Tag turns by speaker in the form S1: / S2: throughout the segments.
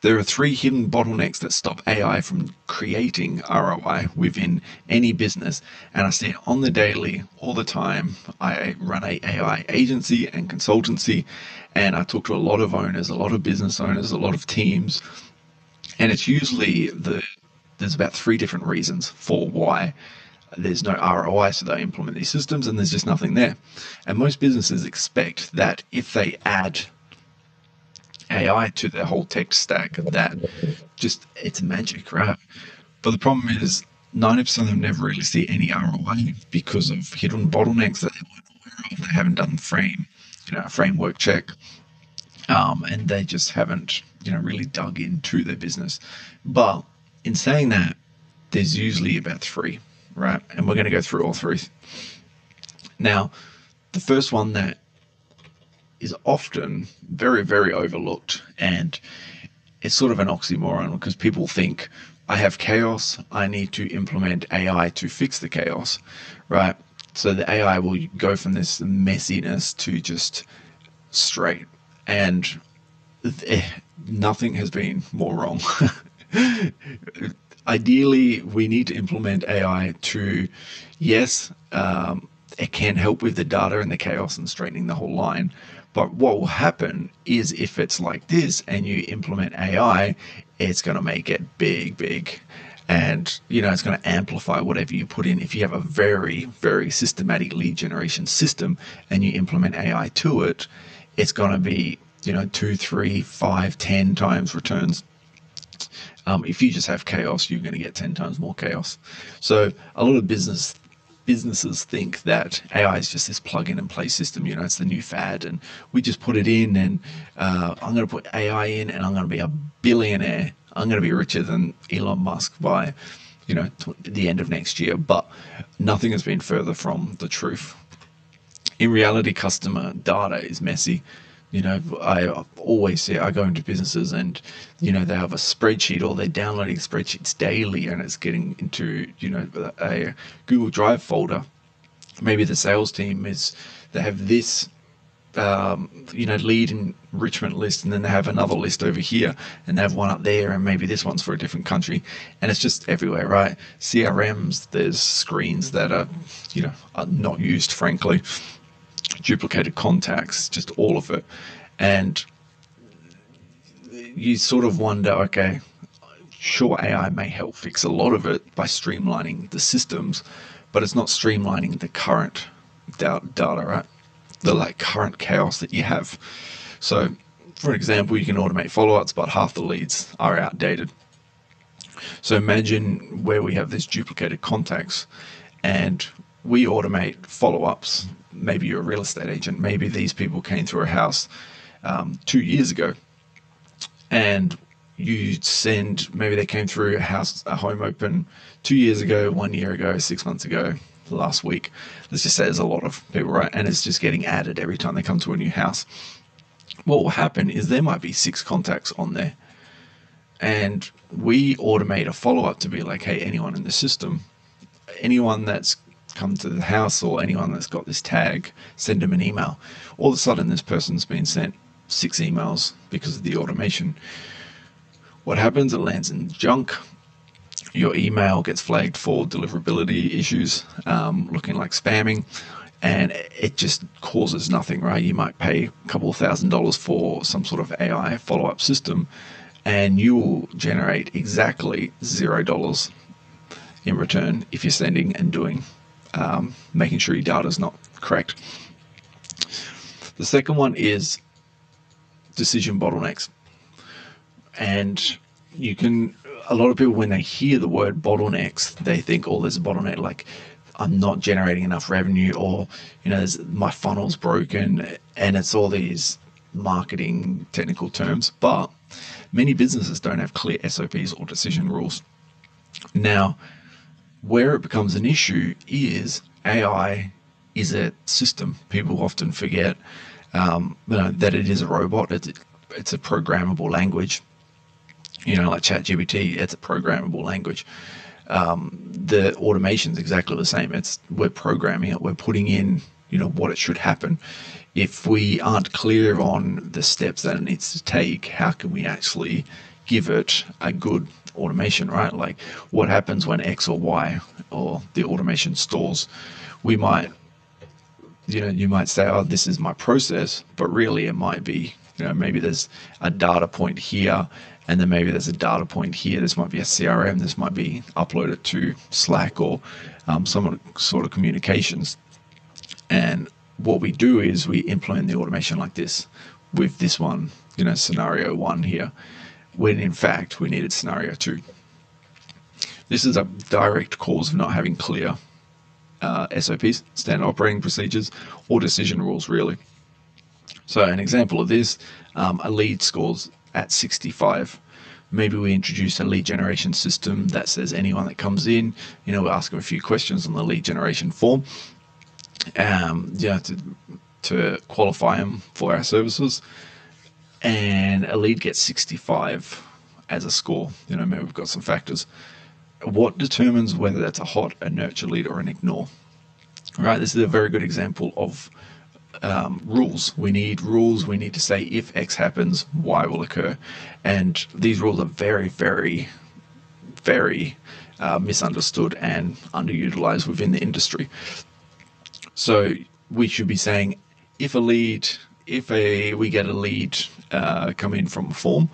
S1: There are three hidden bottlenecks that stop AI from creating ROI within any business, and I see it on the daily, all the time. I run a AI agency and consultancy, and I talk to a lot of owners, a lot of business owners, a lot of teams, and it's usually there's about three different reasons for why there's no ROI, so they implement these systems and there's just nothing there. And most businesses expect that if they add AI to their whole tech stack, that just it's magic, right? But the problem is 90% of them never really see any ROI because of hidden bottlenecks that they weren't aware of. They haven't done a framework check, and they just haven't, really dug into their business. But in saying that, there's usually about three, right? And we're going to go through all three. Now, the first one that is often very, very overlooked, and it's sort of an oxymoron because people think I have chaos, I need to implement AI to fix the chaos, right? So the AI will go from this messiness to just straight, and nothing has been more wrong. Ideally, we need to implement AI to, yes, it can help with the data and the chaos and straightening the whole line. But what will happen is if it's like this and you implement AI, it's going to make it big, big. And, it's going to amplify whatever you put in. If you have a very, very systematic lead generation system and you implement AI to it, it's going to be, 2, 3, 5, 10 times returns. If you just have chaos, you're going to get 10 times more chaos. So a lot of businesses think that AI is just this plug-in and play system. It's the new fad, and we just put it in, and I'm going to put AI in, and I'm going to be a billionaire. I'm going to be richer than Elon Musk by, the end of next year. But nothing has been further from the truth. In reality, customer data is messy. I always say I go into businesses and, they have a spreadsheet or they're downloading spreadsheets daily and it's getting into, a Google Drive folder. Maybe the sales team they have this, lead enrichment list, and then they have another list over here and they have one up there, and maybe this one's for a different country, and it's just everywhere, right? CRMs, there's screens that are not used, frankly, duplicated contacts, just all of it. And you sort of wonder, okay, sure, AI may help fix a lot of it by streamlining the systems, but it's not streamlining the current data, right? The current chaos that you have. So, for example, you can automate follow-ups, but half the leads are outdated. So imagine where we have these duplicated contacts and we automate follow-ups. Maybe you're a real estate agent. Maybe these people came through a house 2 years ago, and you send, maybe they came through a home open 2 years ago, 1 year ago, 6 months ago, last week. Let's just say there's a lot of people, right? And it's just getting added every time they come to a new house. What will happen is there might be 6 contacts on there, and we automate a follow-up to be like, hey, anyone in the system, anyone that's come to the house or anyone that's got this tag, send them an email. All of a sudden, this person's been sent 6 emails because of the automation. What happens? It lands in junk. Your email gets flagged for deliverability issues, looking like spamming, and it just causes nothing, right? You might pay a couple of $1,000s for some sort of AI follow-up system, and you will generate exactly $0 in return if you're sending and doing, making sure your data is not correct. The second one is decision bottlenecks. And a lot of people, when they hear the word bottlenecks, they think, oh, there's a bottleneck, like I'm not generating enough revenue, or, my funnel's broken, and it's all these marketing technical terms. But many businesses don't have clear SOPs or decision rules. Now, where it becomes an issue is AI is a system. People often forget that it is a robot. It's a programmable language. Like ChatGPT, it's a programmable language. The automation's exactly the same. We're programming it. We're putting in, what it should happen. If we aren't clear on the steps that it needs to take, how can we actually give it a good automation, right? Like, what happens when X or Y or the automation stalls? We might, you might say, oh, this is my process, but really it might be, maybe there's a data point here, and then maybe there's a data point here. This might be a CRM. This might be uploaded to Slack or some sort of communications. And what we do is we implement the automation like this with this one, scenario 1 here, when in fact we needed scenario 2. This is a direct cause of not having clear SOPs, standard operating procedures, or decision rules, really. So an example of this, a lead scores at 65. Maybe we introduce a lead generation system that says anyone that comes in, we ask them a few questions on the lead generation form, to qualify them for our services. And a lead gets 65 as a score. Maybe we've got some factors. What determines whether that's a hot, a nurture lead, or an ignore? Right, this is a very good example of rules. We need rules. We need to say if X happens, Y will occur. And these rules are very, very, very misunderstood and underutilized within the industry. So we should be saying if we get a lead come in from a form,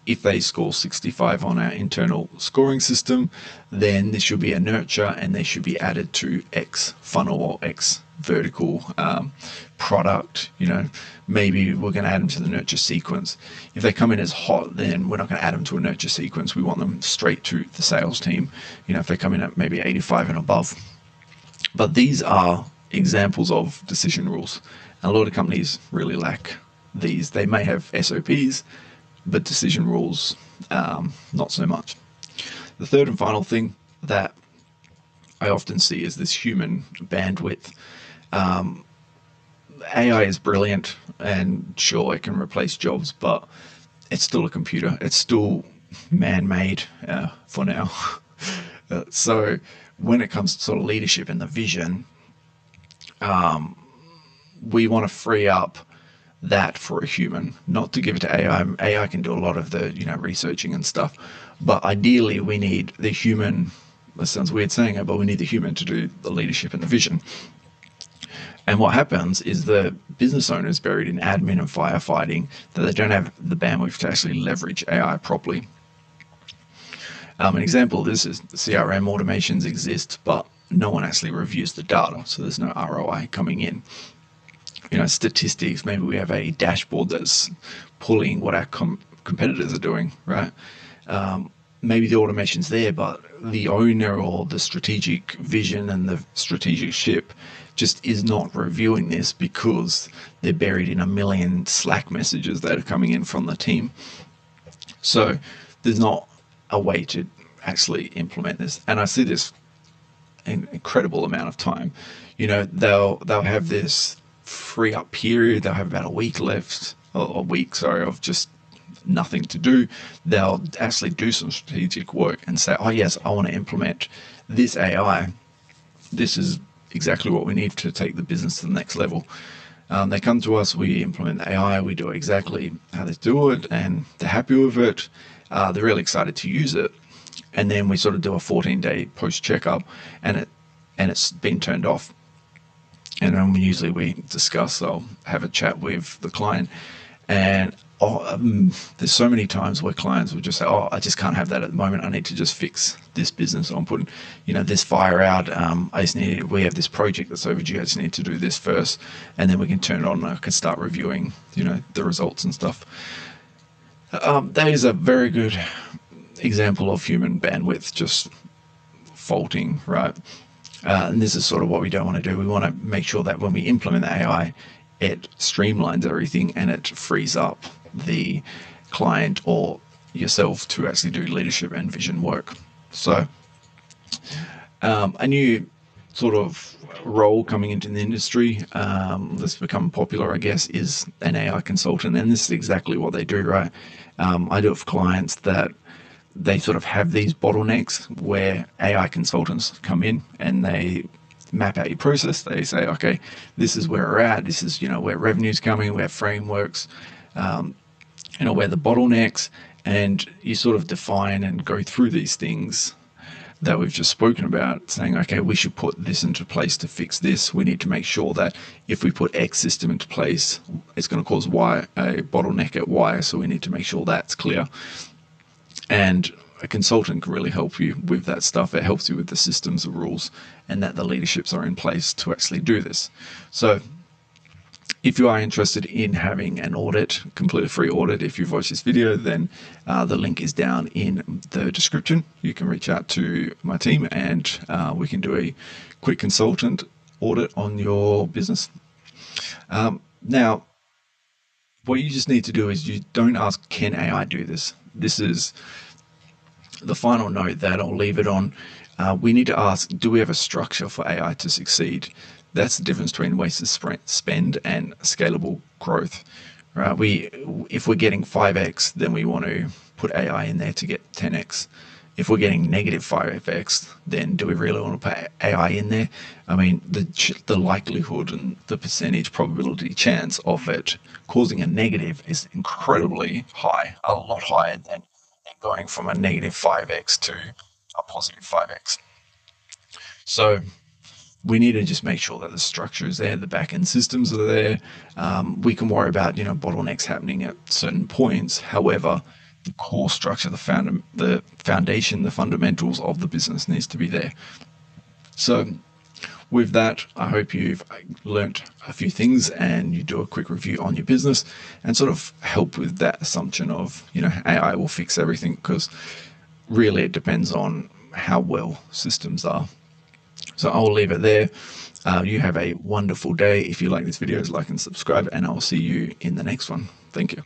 S1: if they score 65 on our internal scoring system, then this should be a nurture and they should be added to X funnel or X vertical product. Maybe we're going to add them to the nurture sequence. If they come in as hot, then we're not going to add them to a nurture sequence. We want them straight to the sales team, if they come in at maybe 85 and above. But these are examples of decision rules. And a lot of companies really lack these. They may have SOPs, but decision rules, not so much. The third and final thing that I often see is this human bandwidth. AI is brilliant, and sure, it can replace jobs, but it's still a computer. It's still man-made for now. So when it comes to sort of leadership and the vision, we want to free up that for a human, not to give it to AI. AI can do a lot of the, researching and stuff, but ideally we need the human. That sounds weird saying it, but we need the human to do the leadership and the vision. And what happens is the business owner is buried in admin and firefighting, that they don't have the bandwidth to actually leverage AI properly. An example of this is CRM automations exist, but no one actually reviews the data, so there's no ROI coming in. Statistics, maybe we have a dashboard that's pulling what our competitors are doing, right? Maybe the automation's there, but the owner or the strategic vision and the strategic ship just is not reviewing this because they're buried in a million Slack messages that are coming in from the team. So there's not a way to actually implement this. And I see this an incredible amount of time. They'll have this free up period. They'll have about a week left, or a week, of just nothing to do. They'll actually do some strategic work and say, oh yes, I want to implement this AI. This is exactly what we need to take the business to the next level. They come to us, we implement the AI, we do exactly how they do it, and they're happy with it. They're really excited to use it. And then we sort of do a 14-day post checkup, and it's been turned off. And then usually we discuss, I'll have a chat with the client, and there's so many times where clients will just say, oh, I just can't have that at the moment. I need to just fix this business. I'm putting, this fire out. We have this project that's overdue. I just need to do this first, and then we can turn it on and I can start reviewing, the results and stuff. That is a very good example of human bandwidth just faulting, right? And this is sort of what we don't want to do. We want to make sure that when we implement the AI, it streamlines everything and it frees up the client or yourself to actually do leadership and vision work. So a new sort of role coming into the industry that's become popular, I guess, is an AI consultant. And this is exactly what they do, right? I do it for clients that they sort of have these bottlenecks where AI consultants come in and they map out your process. They say, okay, this is where we're at. This is, where revenue's coming, where frameworks, where the bottlenecks, and you sort of define and go through these things that we've just spoken about, saying, okay, we should put this into place to fix this. We need to make sure that if we put X system into place, it's going to cause Y, a bottleneck at Y. So we need to make sure that's clear. And a consultant can really help you with that stuff. It helps you with the systems, the rules, and that the leaderships are in place to actually do this. So if you are interested in having an audit, completely free audit, if you've watched this video, then the link is down in the description. You can reach out to my team and we can do a quick consultant audit on your business. Now, what you just need to do is you don't ask, can AI do this? This is the final note that I'll leave it on. We need to ask, do we have a structure for AI to succeed? That's the difference between wasted spend and scalable growth. Right? If we're getting 5x, then we want to put AI in there to get 10x. If we're getting negative 5x, then do we really want to put AI in there? I mean, the likelihood and the percentage probability chance of it causing a negative is incredibly high, a lot higher than going from a negative 5x to a positive 5x. So we need to just make sure that the structure is there, the back-end systems are there. We can worry about, bottlenecks happening at certain points. However, the core structure, the foundation, the fundamentals of the business needs to be there. So with that, I hope you've learnt a few things and you do a quick review on your business and sort of help with that assumption of, AI will fix everything, because really it depends on how well systems are. So I'll leave it there. You have a wonderful day. If you like this video, like and subscribe, and I'll see you in the next one. Thank you.